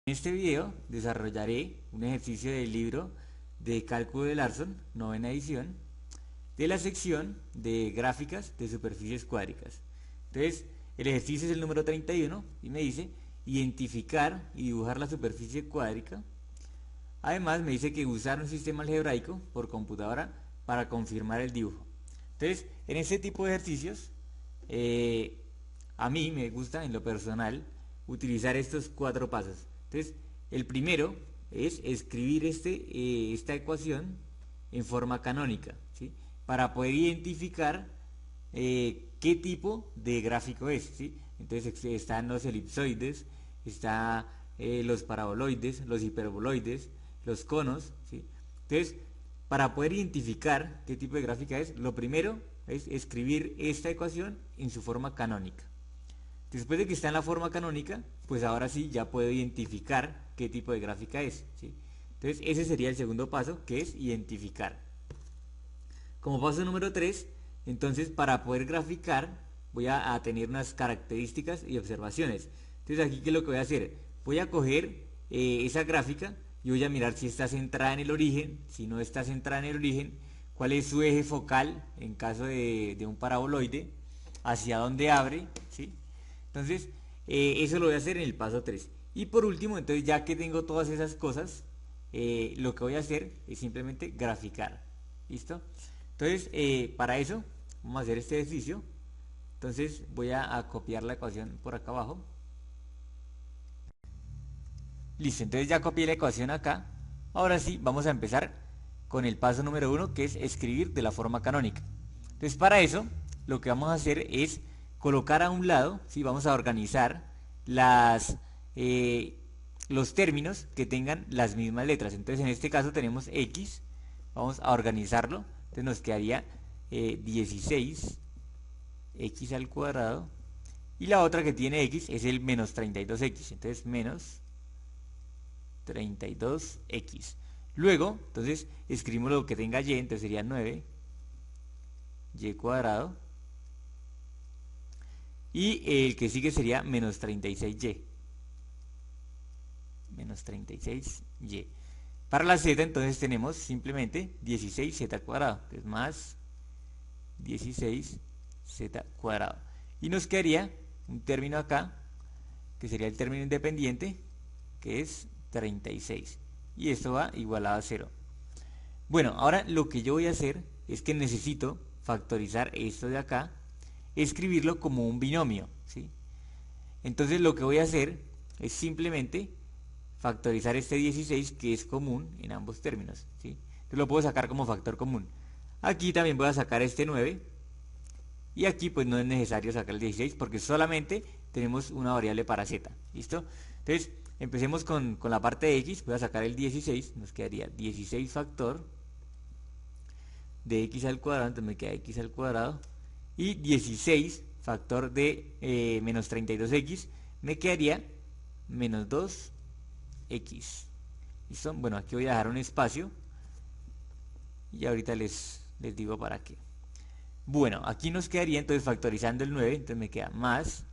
En este video desarrollaré un ejercicio del libro de cálculo de Larson, novena edición, de la sección de gráficas de superficies cuádricas. Entonces, el ejercicio es el número 31 y me dice identificar y dibujar la superficie cuádrica. Además, me dice que usar un sistema algebraico por computadora para confirmar el dibujo. Entonces, en este tipo de ejercicios, a mí me gusta, en lo personal, utilizar estos 4 pasos. Entonces, el primero es escribir esta ecuación en forma canónica, ¿sí? Para poder identificar qué tipo de gráfico es, ¿sí? Entonces están los elipsoides, están los paraboloides, los hiperboloides, los conos, ¿sí? Entonces, para poder identificar qué tipo de gráfica es, lo primero es escribir esta ecuación en su forma canónica. Después de que está en la forma canónica, pues ahora sí ya puedo identificar qué tipo de gráfica es, ¿sí? Entonces ese sería el segundo paso, que es identificar. Como paso número 3, entonces para poder graficar voy a tener unas características y observaciones. Entonces aquí, ¿qué es lo que voy a hacer? Voy a coger esa gráfica y voy a mirar si está centrada en el origen. Si no está centrada en el origen, cuál es su eje focal en caso de un paraboloide, hacia dónde abre, ¿sí? Entonces, eso lo voy a hacer en el paso 3. Y por último, entonces ya que tengo todas esas cosas, lo que voy a hacer es simplemente graficar. ¿Listo? Entonces, para eso, vamos a hacer este ejercicio. Entonces, voy a copiar la ecuación por acá abajo. Listo, entonces ya copié la ecuación acá. Ahora sí, vamos a empezar con el paso número 1, que es escribir de la forma canónica. Entonces, para eso, lo que vamos a hacer es colocar a un lado, ¿sí? Vamos a organizar los términos que tengan las mismas letras. Entonces en este caso tenemos X, vamos a organizarlo, entonces nos quedaría 16 X al cuadrado, y la otra que tiene X es el menos 32X, entonces menos 32X. Luego, entonces escribimos lo que tenga Y, entonces sería 9 Y cuadrado, y el que sigue sería menos 36Y. Menos 36Y. Para la Z entonces tenemos simplemente 16Z cuadrado. Entonces más 16Z cuadrado. Y nos quedaría un término acá, que sería el término independiente, que es 36. Y esto va igualado a 0. Bueno, ahora lo que yo voy a hacer es que necesito factorizar esto de acá, escribirlo como un binomio, ¿sí? Entonces lo que voy a hacer es simplemente factorizar este 16, que es común en ambos términos, ¿sí? Entonces lo puedo sacar como factor común. Aquí también voy a sacar este 9, y aquí pues no es necesario sacar el 16 porque solamente tenemos una variable para z. ¿Listo? Entonces empecemos con la parte de x. Voy a sacar el 16, nos quedaría 16 factor de x al cuadrado, entonces me queda x al cuadrado, y 16 factor de menos 32x, me quedaría menos 2x. ¿Listo? Bueno, aquí voy a dejar un espacio y ahorita les digo para qué. Bueno, aquí nos quedaría entonces factorizando el 9, entonces me queda más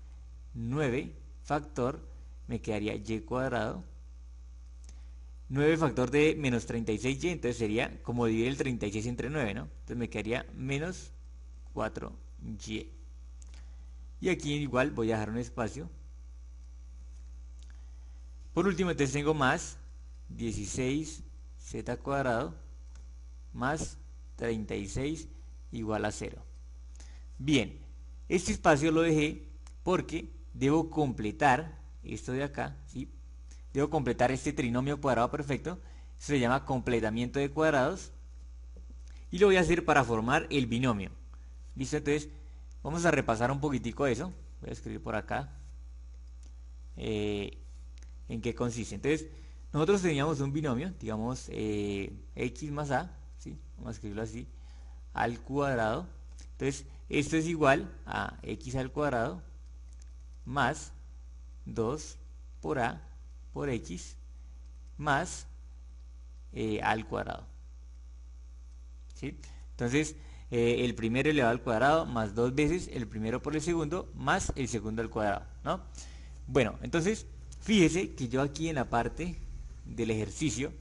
9 factor, me quedaría y cuadrado, 9 factor de menos 36y, entonces sería como dividir el 36 entre 9, ¿no? Entonces me quedaría menos 4y. Y aquí igual voy a dejar un espacio. Por último, entonces tengo más 16z cuadrado más 36 igual a 0. Bien, este espacio lo dejé porque debo completar esto de acá, ¿sí? Debo completar este trinomio cuadrado perfecto. Eso se llama completamiento de cuadrados, y lo voy a hacer para formar el binomio. ¿Listo? Entonces vamos a repasar un poquitico eso. Voy a escribir por acá en qué consiste. Entonces nosotros teníamos un binomio, digamos x más a, ¿sí? Vamos a escribirlo así, al cuadrado. Entonces esto es igual a x al cuadrado más 2 por a por x más a al cuadrado, ¿sí? Entonces el primero elevado al cuadrado más 2 veces el primero por el segundo más el segundo al cuadrado, ¿no? Bueno, entonces Fíjese que yo aquí en la parte del ejercicio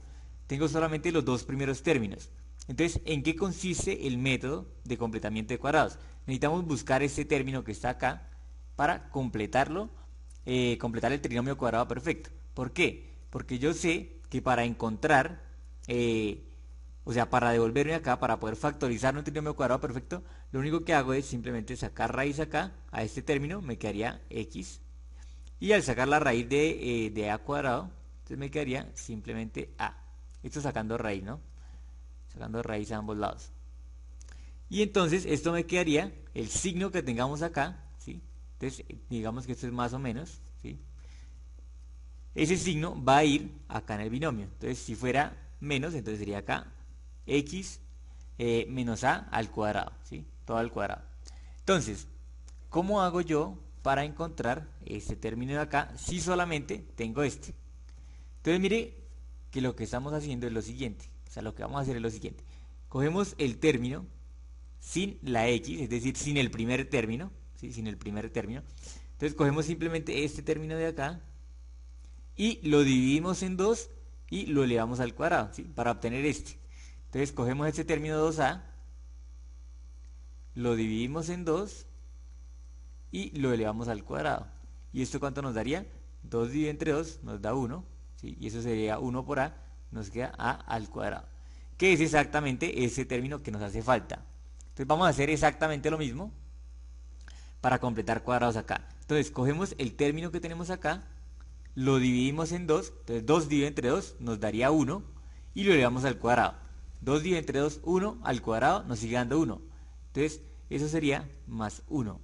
tengo solamente los dos primeros términos. Entonces, ¿en qué consiste el método de completamiento de cuadrados? Necesitamos buscar este término que está acá para completarlo, completar el trinomio cuadrado perfecto. ¿Por qué? Porque yo sé que para encontrar, o sea, para devolverme acá, para poder factorizar un trinomio cuadrado perfecto, lo único que hago es simplemente sacar raíz acá, a este término, me quedaría x. Y al sacar la raíz de a cuadrado, entonces me quedaría simplemente a. Esto sacando raíz, ¿no? Sacando raíz a ambos lados. Y entonces esto me quedaría el signo que tengamos acá, ¿sí? Entonces digamos que esto es más o menos, ¿sí? Ese signo va a ir acá en el binomio. Entonces si fuera menos, entonces sería acá x menos a al cuadrado, ¿sí? Todo al cuadrado. Entonces, ¿cómo hago yo para encontrar este término de acá si solamente tengo este? Entonces mire que lo que estamos haciendo es lo siguiente. O sea, lo que vamos a hacer es lo siguiente. Cogemos el término sin la x, es decir, sin el primer término, ¿sí? Sin el primer término. Entonces cogemos simplemente este término de acá y lo dividimos en 2 y lo elevamos al cuadrado, ¿sí? Para obtener este. Entonces cogemos este término 2a, lo dividimos en 2 y lo elevamos al cuadrado. ¿Y esto cuánto nos daría? 2 dividido entre 2 nos da 1, ¿sí? Y eso sería 1 por a, nos queda a al cuadrado, que es exactamente ese término que nos hace falta. Entonces vamos a hacer exactamente lo mismo para completar cuadrados acá. Entonces cogemos el término que tenemos acá, lo dividimos en 2, entonces 2 dividido entre 2 nos daría 1 y lo elevamos al cuadrado. 2 dividido entre 2, 1 al cuadrado nos sigue dando 1. Entonces eso sería más 1,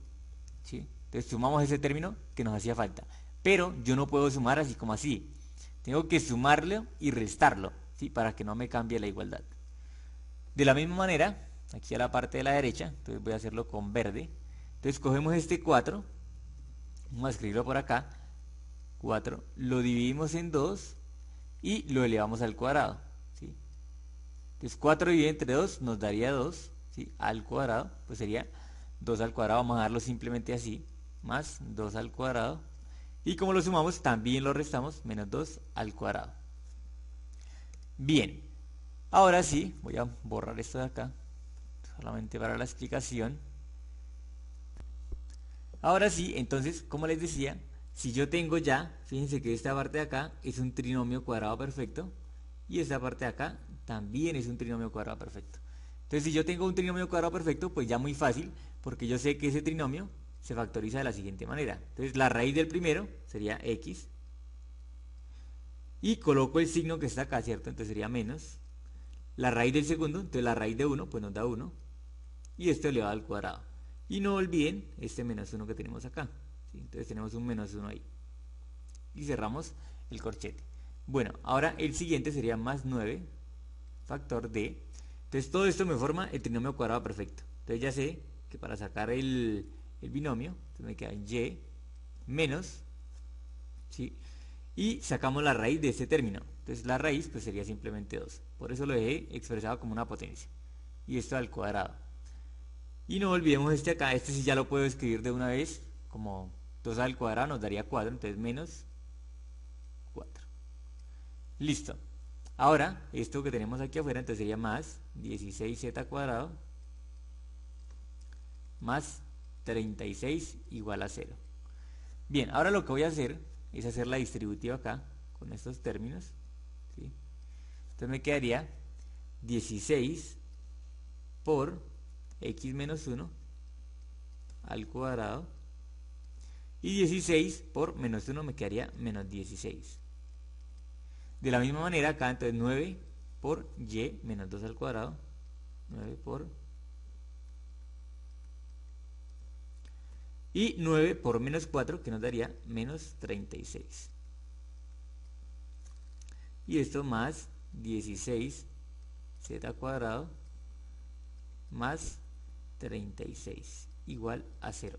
¿sí? Entonces sumamos ese término que nos hacía falta. Pero yo no puedo sumar así como así. Tengo que sumarlo y restarlo, ¿sí? Para que no me cambie la igualdad. De la misma manera, aquí a la parte de la derecha, entonces voy a hacerlo con verde. Entonces cogemos este 4, vamos a escribirlo por acá, 4, lo dividimos en 2 y lo elevamos al cuadrado, ¿sí? Entonces 4 dividido entre 2 nos daría 2, ¿sí? Al cuadrado, pues sería 2 al cuadrado, vamos a darlo simplemente así, más 2 al cuadrado. Y como lo sumamos, también lo restamos, menos 2 al cuadrado. Bien, ahora sí, voy a borrar esto de acá, solamente para la explicación. Ahora sí, entonces, como les decía, si yo tengo ya, fíjense que esta parte de acá es un trinomio cuadrado perfecto, y esta parte de acá también es un trinomio cuadrado perfecto. Entonces, si yo tengo un trinomio cuadrado perfecto, pues ya muy fácil, porque yo sé que ese trinomio se factoriza de la siguiente manera. Entonces, la raíz del primero sería x, y coloco el signo que está acá, ¿cierto? Entonces sería menos. La raíz del segundo, entonces la raíz de 1, pues nos da 1, y esto elevado al cuadrado. Y no olviden este menos 1 que tenemos acá, ¿sí? Entonces tenemos un menos 1 ahí. Y cerramos el corchete. Bueno, ahora el siguiente sería más 9, factor de. Entonces todo esto me forma el trinomio cuadrado perfecto. Entonces ya sé que para sacar el binomio, entonces me queda y menos, ¿sí? Y sacamos la raíz de este término. Entonces la raíz pues sería simplemente 2. Por eso lo dejé expresado como una potencia. Y esto al cuadrado. Y no olvidemos este acá, este sí ya lo puedo escribir de una vez, como 2 al cuadrado nos daría 4, entonces menos 4. Listo. Ahora, esto que tenemos aquí afuera, entonces sería más 16z cuadrado más 36 igual a 0. Bien, ahora lo que voy a hacer es hacer la distributiva acá, con estos términos, ¿sí? Entonces me quedaría 16 por x menos 1 al cuadrado, y 16 por menos 1 me quedaría menos 16. De la misma manera acá, entonces 9 por y menos 2 al cuadrado, 9 por, y 9 por menos 4 que nos daría menos 36. Y esto más 16 z cuadrado más 36 igual a 0.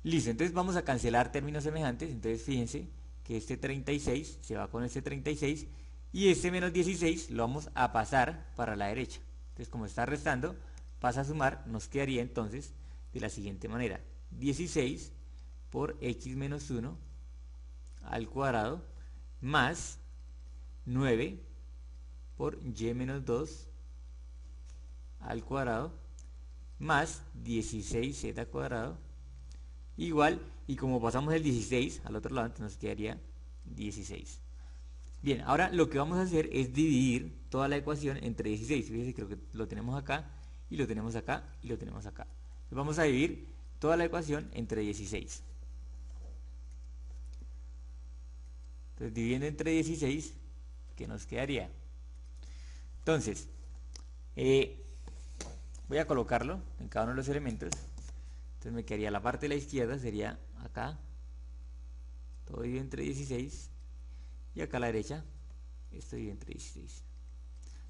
Listo, entonces vamos a cancelar términos semejantes. Entonces fíjense que este 36 se va con este 36 y este menos 16 lo vamos a pasar para la derecha. Entonces como está restando, pasa a sumar, nos quedaría entonces de la siguiente manera: 16 por x menos 1 al cuadrado más 9 por y menos 2 al cuadrado más 16z cuadrado igual, y como pasamos el 16 al otro lado, entonces nos quedaría 16. Bien, ahora lo que vamos a hacer es dividir toda la ecuación entre 16. Fíjense, creo que lo tenemos acá, y lo tenemos acá, y lo tenemos acá. Entonces vamos a dividir toda la ecuación entre 16. Entonces, dividiendo entre 16, ¿qué nos quedaría? Entonces, voy a colocarlo en cada uno de los elementos. Entonces me quedaría la parte de la izquierda, sería acá, todo dividido entre 16, y acá a la derecha, esto dividido entre 16.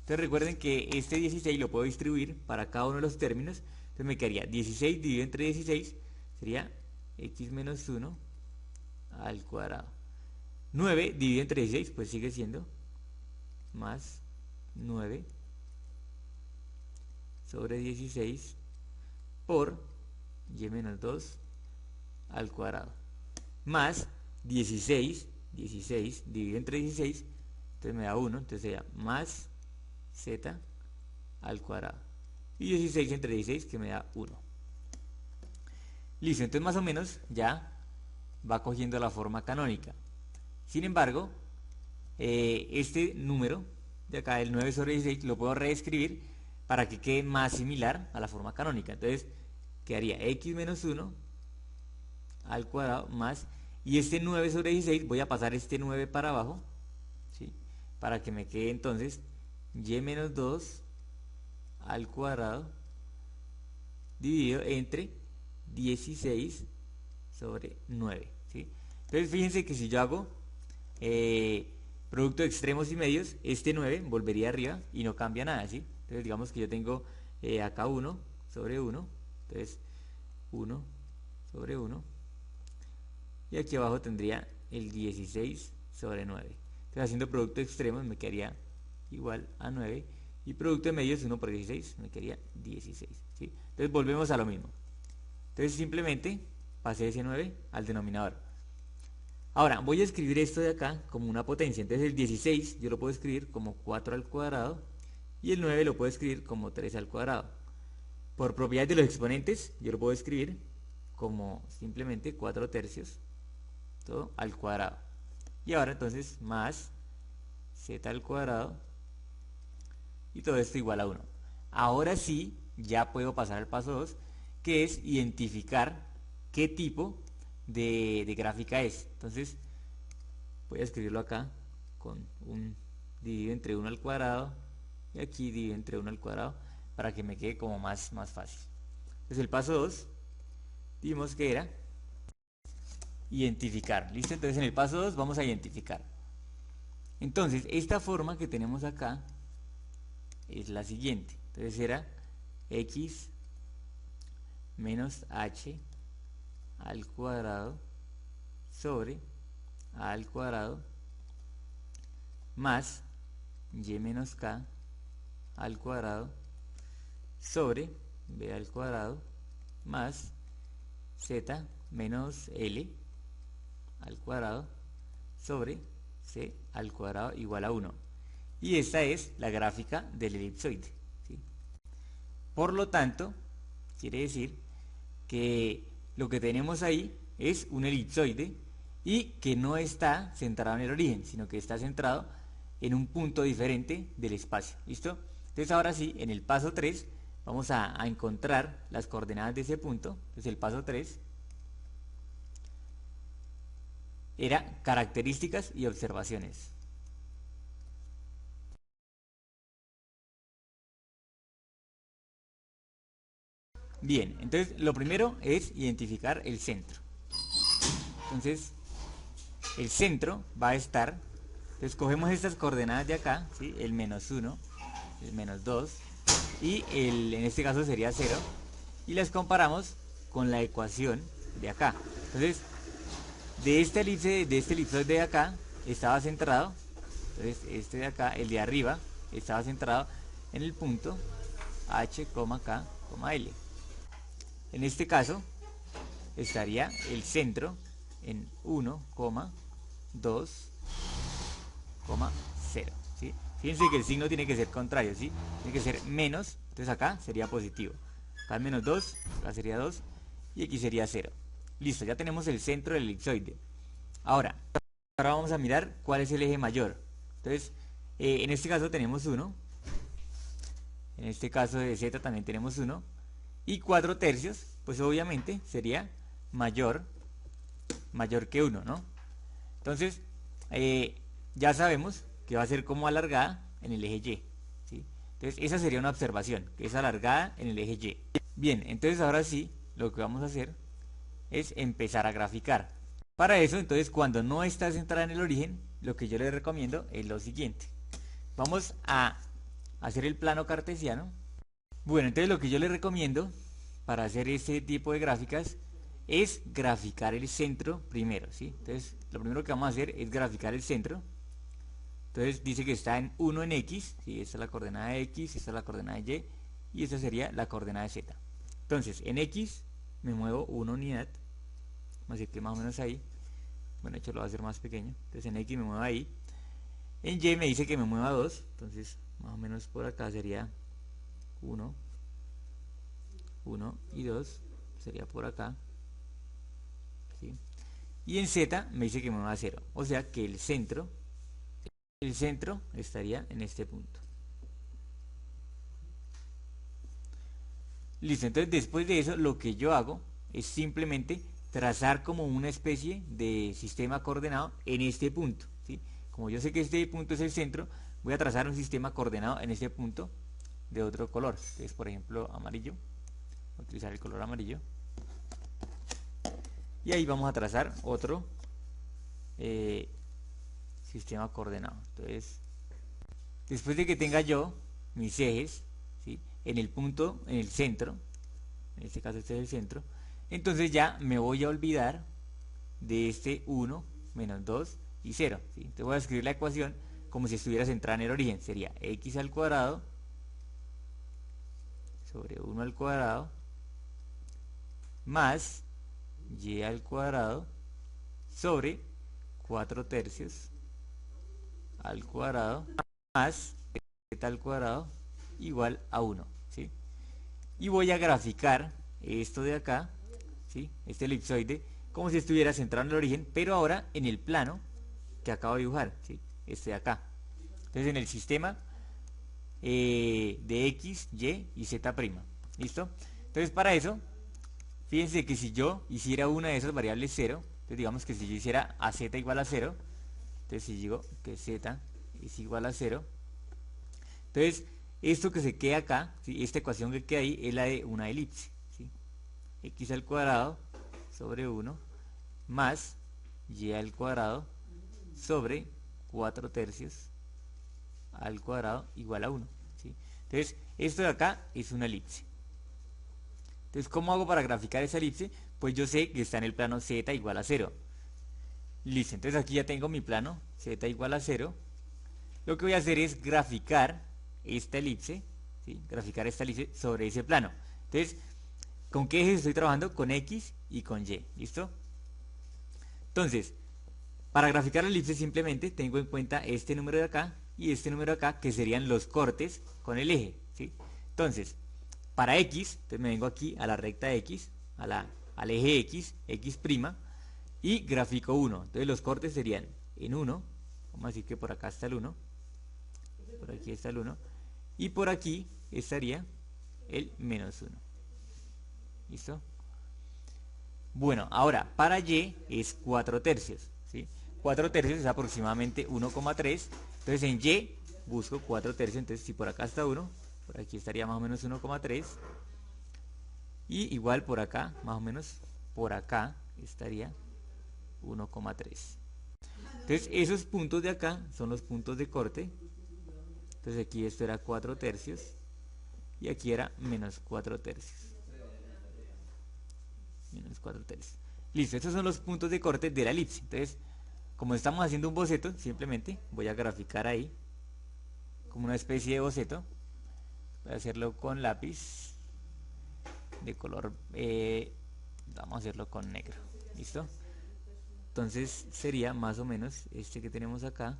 Entonces recuerden que este 16 lo puedo distribuir para cada uno de los términos. Entonces me quedaría 16 dividido entre 16, sería x menos 1 al cuadrado. 9 dividido entre 16, pues sigue siendo más 9 sobre 16 por y menos 2 al cuadrado más 16 dividido entre 16, entonces me da 1, entonces sería más z al cuadrado, y 16 entre 16 que me da 1. Listo, entonces más o menos ya va cogiendo la forma canónica. Sin embargo, este número de acá, el 9 sobre 16, lo puedo reescribir para que quede más similar a la forma canónica. Entonces quedaría x menos 1 al cuadrado más, y este 9 sobre 16 voy a pasar este 9 para abajo, ¿sí? Para que me quede entonces y menos 2 al cuadrado dividido entre 16 sobre 9, ¿sí? Entonces fíjense que si yo hago producto de extremos y medios, este 9 volvería arriba y no cambia nada, ¿sí? Entonces digamos que yo tengo acá 1 sobre 1, entonces 1 sobre 1, y aquí abajo tendría el 16 sobre 9. Entonces haciendo producto de extremos me quedaría igual a 9, y producto de medios 1 por 16 me quedaría 16, ¿sí? Entonces volvemos a lo mismo. Entonces simplemente pasé ese 9 al denominador. Ahora voy a escribir esto de acá como una potencia. Entonces el 16 yo lo puedo escribir como 4 al cuadrado, y el 9 lo puedo escribir como 3 al cuadrado. Por propiedad de los exponentes yo lo puedo escribir como simplemente 4 tercios todo al cuadrado. Y ahora entonces más z al cuadrado, y todo esto igual a 1. Ahora sí, ya puedo pasar al paso 2, que es identificar qué tipo de gráfica es. Entonces voy a escribirlo acá con un dividido entre 1 al cuadrado, y aquí dividido entre 1 al cuadrado, para que me quede como más fácil. Entonces el paso 2 vimos que era identificar. ¿Listo? Entonces en el paso 2 vamos a identificar. Entonces esta forma que tenemos acá es la siguiente. Entonces era x menos h al cuadrado sobre a al cuadrado más y menos k al cuadrado sobre b al cuadrado más z menos l al cuadrado sobre c al cuadrado igual a 1. Y esta es la gráfica del elipsoide, ¿sí? Por lo tanto, quiere decir que lo que tenemos ahí es un elipsoide, y que no está centrado en el origen, sino que está centrado en un punto diferente del espacio. ¿Listo? Entonces ahora sí, en el paso 3 vamos a encontrar las coordenadas de ese punto. Entonces el paso 3 era características y observaciones. Bien, entonces lo primero es identificar el centro. Entonces el centro va a estar, entonces cogemos estas coordenadas de acá, ¿sí? El menos 1, el menos 2, y en este caso sería 0, y las comparamos con la ecuación de acá. Entonces de este elipsoide de acá estaba centrado, entonces este de acá, el de arriba, estaba centrado en el punto h, k, l. En este caso estaría el centro en 1,2,0, ¿sí? Fíjense que el signo tiene que ser contrario, ¿sí? Tiene que ser menos, entonces acá sería positivo. Acá es menos 2, acá sería 2 y aquí sería 0. Listo, ya tenemos el centro del elipsoide. Ahora vamos a mirar cuál es el eje mayor. Entonces, en este caso tenemos 1. En este caso de Z también tenemos 1. Y 4 tercios, pues obviamente sería mayor que 1, ¿no? Entonces, ya sabemos que va a ser como alargada en el eje Y, ¿sí? Entonces, esa sería una observación, que es alargada en el eje Y. Bien, entonces ahora sí, lo que vamos a hacer es empezar a graficar. Para eso, entonces, cuando no está centrada en el origen, lo que yo les recomiendo es lo siguiente. Vamos a hacer el plano cartesiano. Bueno, entonces lo que yo les recomiendo para hacer este tipo de gráficas es graficar el centro primero, ¿sí? Entonces, lo primero que vamos a hacer es graficar el centro. Entonces, dice que está en 1 en X, ¿sí? Esta es la coordenada de X, esta es la coordenada de Y, y esta sería la coordenada de Z. Entonces, en X me muevo una unidad, vamos a decir que más o menos ahí. Bueno, de hecho lo voy a hacer más pequeño. Entonces, en X me muevo ahí. En Y me dice que me mueva 2, entonces, más o menos por acá sería 1 y 2, sería por acá, ¿sí? Y en Z me dice que me va a 0, o sea que el centro estaría en este punto. Listo, entonces después de eso lo que yo hago es simplemente trazar como una especie de sistema coordenado en este punto, ¿sí? Como yo sé que este punto es el centro, voy a trazar un sistema coordenado en este punto de otro color, que es por ejemplo amarillo. Voy a utilizar el color amarillo. Y ahí vamos a trazar otro sistema coordenado. Entonces, después de que tenga yo mis ejes, ¿sí? En el punto, en el centro, en este caso este es el centro, entonces ya me voy a olvidar de este 1, menos 2 y 0, ¿sí? Entonces voy a escribir la ecuación como si estuviera centrada en el origen. Sería x al cuadrado sobre 1 al cuadrado más y al cuadrado sobre 4 tercios al cuadrado más z al cuadrado igual a 1, ¿sí? Y voy a graficar esto de acá, ¿sí? Este elipsoide, como si estuviera centrado en el origen, pero ahora en el plano que acabo de dibujar, ¿sí? Este de acá. Entonces en el sistema de x, y y z'. ¿Listo? Entonces para eso, fíjense que si yo hiciera una de esas variables 0, entonces digamos que si yo hiciera a z igual a 0, entonces si digo que z es igual a 0, entonces esto que se queda acá, ¿sí? Esta ecuación que queda ahí es la de una elipse, ¿sí? X al cuadrado sobre 1 más y al cuadrado sobre 4 tercios al cuadrado igual a 1, ¿sí? Entonces esto de acá es una elipse. Entonces, ¿cómo hago para graficar esa elipse? Pues yo sé que está en el plano z igual a 0. Listo, entonces aquí ya tengo mi plano z igual a 0. Lo que voy a hacer es graficar esta elipse, ¿sí? Graficar esta elipse sobre ese plano. Entonces, ¿con qué ejes estoy trabajando? Con x y con y, ¿listo? Entonces, para graficar la elipse simplemente tengo en cuenta este número de acá y este número de acá, que serían los cortes con el eje, ¿sí? Entonces, para x, entonces me vengo aquí a la recta x, al eje x, x', y grafico 1. Entonces los cortes serían en 1, vamos a decir que por acá está el 1, por aquí está el 1, y por aquí estaría el menos 1. ¿Listo? Bueno, ahora, para y es 4 tercios, ¿sí? 4 tercios es aproximadamente 1,3, entonces en y busco 4 tercios, entonces si por acá está 1, por aquí estaría más o menos 1,3, y igual por acá, más o menos por acá estaría 1,3. Entonces esos puntos de acá son los puntos de corte. Entonces aquí esto era 4 tercios y aquí era menos 4 tercios. Menos 4 tercios. Listo, estos son los puntos de corte de la elipse. Entonces, como estamos haciendo un boceto, simplemente voy a graficar ahí como una especie de boceto. Voy a hacerlo con lápiz de color vamos a hacerlo con negro. ¿Listo? Entonces sería más o menos este que tenemos acá.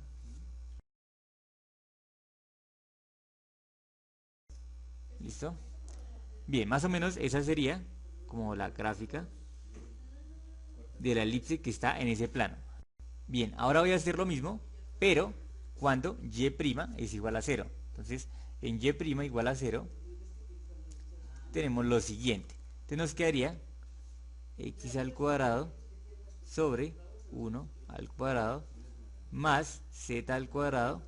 ¿Listo? Bien, más o menos esa sería como la gráfica de la elipse que está en ese plano. Bien, ahora voy a hacer lo mismo, pero cuando y' es igual a 0. Entonces, en y' igual a 0, tenemos lo siguiente. Entonces nos quedaría x al cuadrado sobre 1 al cuadrado más z al cuadrado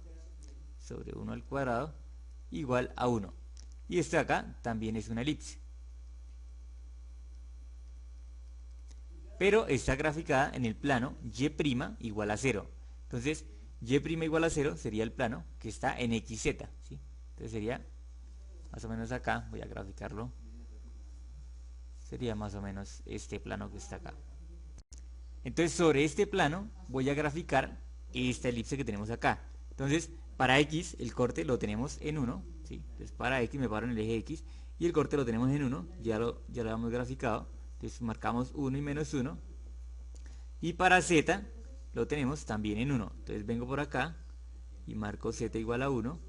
sobre 1 al cuadrado igual a 1. Y esto de acá también es una elipse, pero está graficada en el plano y' igual a 0. Entonces, y' igual a 0 sería el plano que está en xz, ¿sí? Entonces sería más o menos acá, voy a graficarlo, sería más o menos este plano que está acá. Entonces sobre este plano voy a graficar esta elipse que tenemos acá. Entonces para x el corte lo tenemos en 1, ¿sí? Entonces para x me paro en el eje x y el corte lo tenemos en 1, ya lo hemos graficado. Entonces marcamos 1 y menos 1. Y para z lo tenemos también en 1. Entonces vengo por acá y marco z igual a 1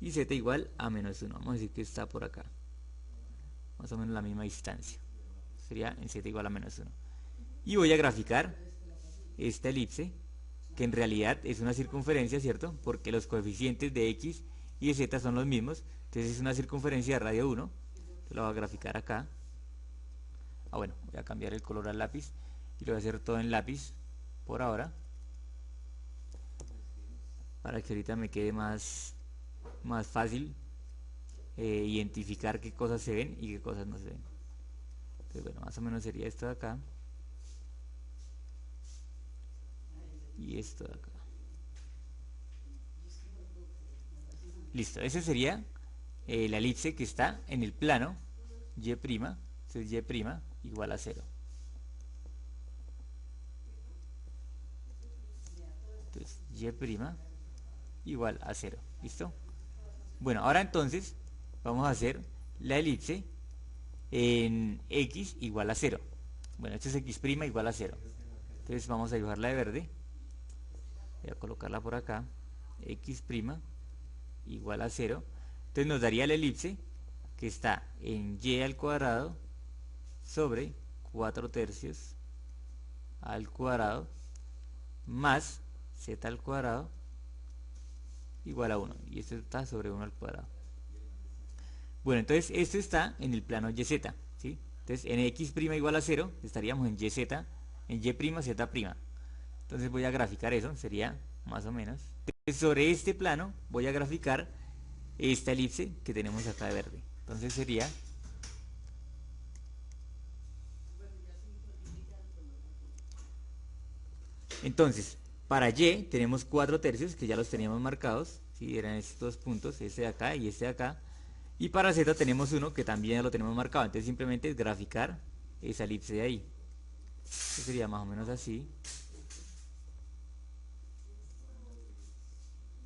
y z igual a menos 1. Vamos a decir que está por acá, más o menos la misma distancia. Sería en z igual a menos 1. Y voy a graficar esta elipse, que en realidad es una circunferencia, ¿cierto? Porque los coeficientes de x y de z son los mismos. Entonces es una circunferencia de radio 1. Entonces la voy a graficar acá. Bueno, voy a cambiar el color al lápiz y lo voy a hacer todo en lápiz por ahora, para que ahorita me quede más fácil identificar qué cosas se ven y qué cosas no se ven. Entonces bueno, más o menos sería esto de acá y esto de acá. Listo, ese sería la elipse que está en el plano y', entonces y' igual a 0. Entonces y' igual a 0. ¿Listo? Bueno, ahora entonces vamos a hacer la elipse en x igual a 0. Bueno, esto es x' igual a 0. Entonces vamos a dibujarla de verde. Voy a colocarla por acá. X' igual a 0. Entonces nos daría la elipse que está en y al cuadrado sobre 4 tercios al cuadrado más z al cuadrado igual a 1. Y esto está sobre 1 al cuadrado. Bueno, entonces esto está en el plano YZ, ¿sí? Entonces en x' igual a 0 estaríamos en YZ, en Y', Z'. Entonces voy a graficar eso, sería más o menos. Entonces, sobre este plano voy a graficar esta elipse que tenemos acá de verde. Entonces sería para Y tenemos 4 tercios que ya los teníamos marcados, ¿sí? Eran estos puntos, este de acá y este de acá. Y para Z tenemos uno que también ya lo tenemos marcado. Entonces simplemente es graficar esa elipse de ahí. Esto sería más o menos así.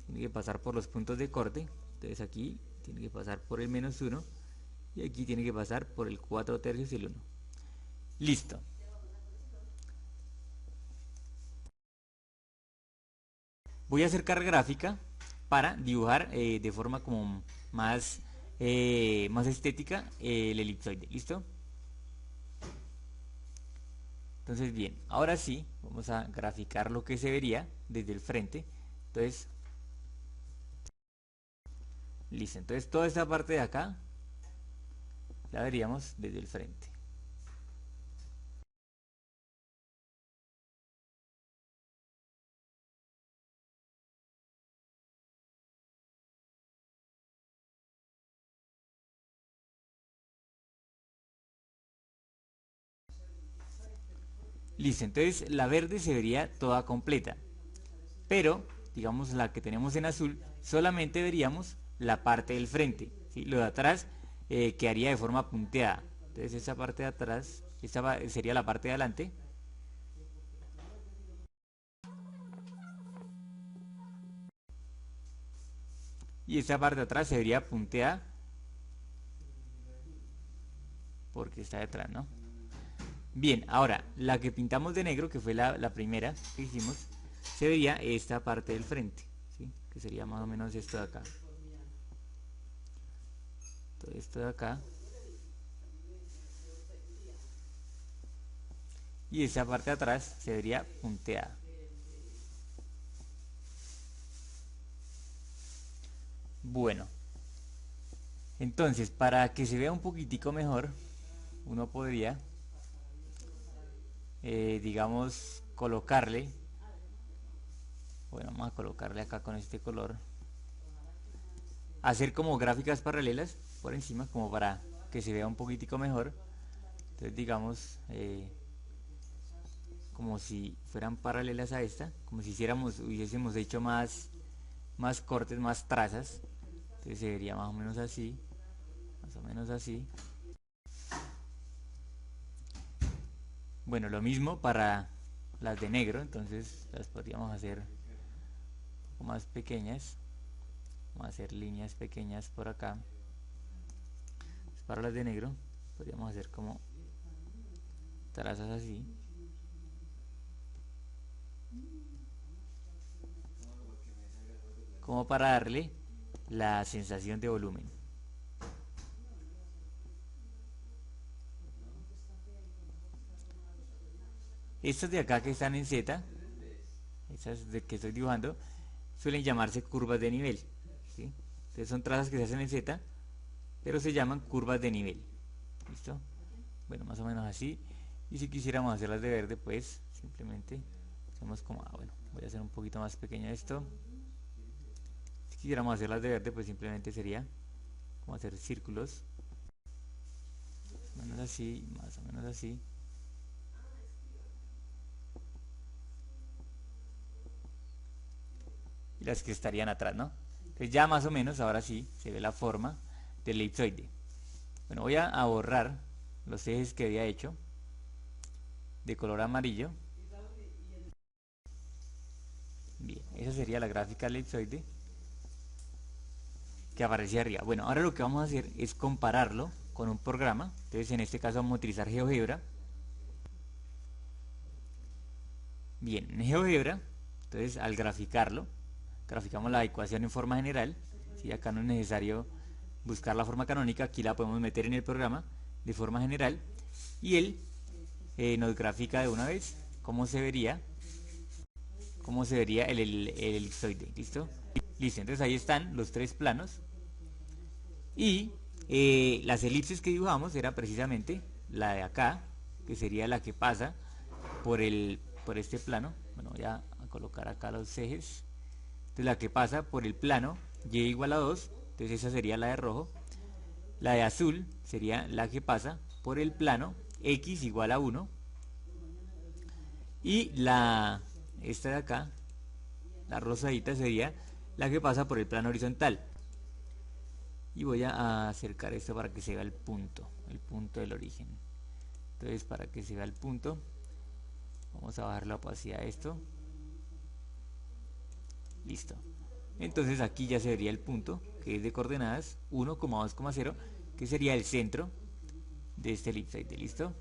Tiene que pasar por los puntos de corte. Entonces aquí tiene que pasar por el menos 1 y aquí tiene que pasar por el 4 tercios y el 1. Listo. Voy a acercar gráfica para dibujar de forma como más estética el elipsoide. ¿Listo? Entonces bien, ahora sí vamos a graficar lo que se vería desde el frente. Entonces listo, entonces toda esta parte de acá la veríamos desde el frente. Listo, entonces la verde se vería toda completa, pero digamos la que tenemos en azul solamente veríamos la parte del frente, ¿sí? Lo de atrás quedaría de forma punteada. Entonces esa parte de atrás, esta sería la parte de adelante. Y esta parte de atrás se vería punteada porque está detrás, ¿no? Bien, ahora, la que pintamos de negro, que fue la primera que hicimos, se vería esta parte del frente, ¿sí? Que sería más o menos esto de acá. Todo esto de acá. Y esta parte de atrás se vería punteada. Bueno, entonces para que se vea un poquitico mejor, uno podría, digamos, colocarle, bueno, vamos a colocarle acá con este color, hacer como gráficas paralelas por encima, como para que se vea un poquitico mejor. Entonces digamos, como si fueran paralelas a esta, como si hubiésemos hecho más cortes, más trazas. Entonces se vería más o menos así, más o menos así. Bueno, lo mismo para las de negro, entonces las podríamos hacer un poco más pequeñas. Vamos a hacer líneas pequeñas por acá. Pues para las de negro podríamos hacer como trazas así. Como para darle la sensación de volumen. Estas de acá que están en Z, estas de que estoy dibujando, suelen llamarse curvas de nivel, ¿sí? Entonces son trazas que se hacen en Z, pero se llaman curvas de nivel. ¿Listo? Bueno, más o menos así. Y si quisiéramos hacerlas de verde, pues simplemente hacemos como, bueno, voy a hacer un poquito más pequeño esto. Si quisiéramos hacerlas de verde, pues simplemente sería como hacer círculos, más o menos así, más o menos así. Y las que estarían atrás, ¿no? Entonces ya más o menos, ahora sí, se ve la forma del elipsoide. Bueno, voy a borrar los ejes que había hecho de color amarillo. Bien, esa sería la gráfica del elipsoide que aparecía arriba. Bueno, ahora lo que vamos a hacer es compararlo con un programa. Entonces en este caso vamos a utilizar GeoGebra. Bien, en GeoGebra, entonces al graficarlo, graficamos la ecuación en forma general. Si acá no es necesario buscar la forma canónica, aquí la podemos meter en el programa de forma general y él nos grafica de una vez cómo se vería el elipsoide. ¿Listo? Listo, entonces ahí están los tres planos y las elipses que dibujamos era precisamente la de acá, que sería la que pasa por este plano. Bueno, voy a colocar acá los ejes. Entonces la que pasa por el plano y igual a 2, entonces esa sería la de rojo. La de azul sería la que pasa por el plano x igual a 1. Y esta de acá, la rosadita, sería la que pasa por el plano horizontal. Y voy a acercar esto para que se vea el punto del origen. Entonces para que se vea el punto, vamos a bajar la opacidad a esto. Listo. Entonces aquí ya se vería el punto, que es de coordenadas 1,2,0, que sería el centro de este elipsoide. ¿Listo?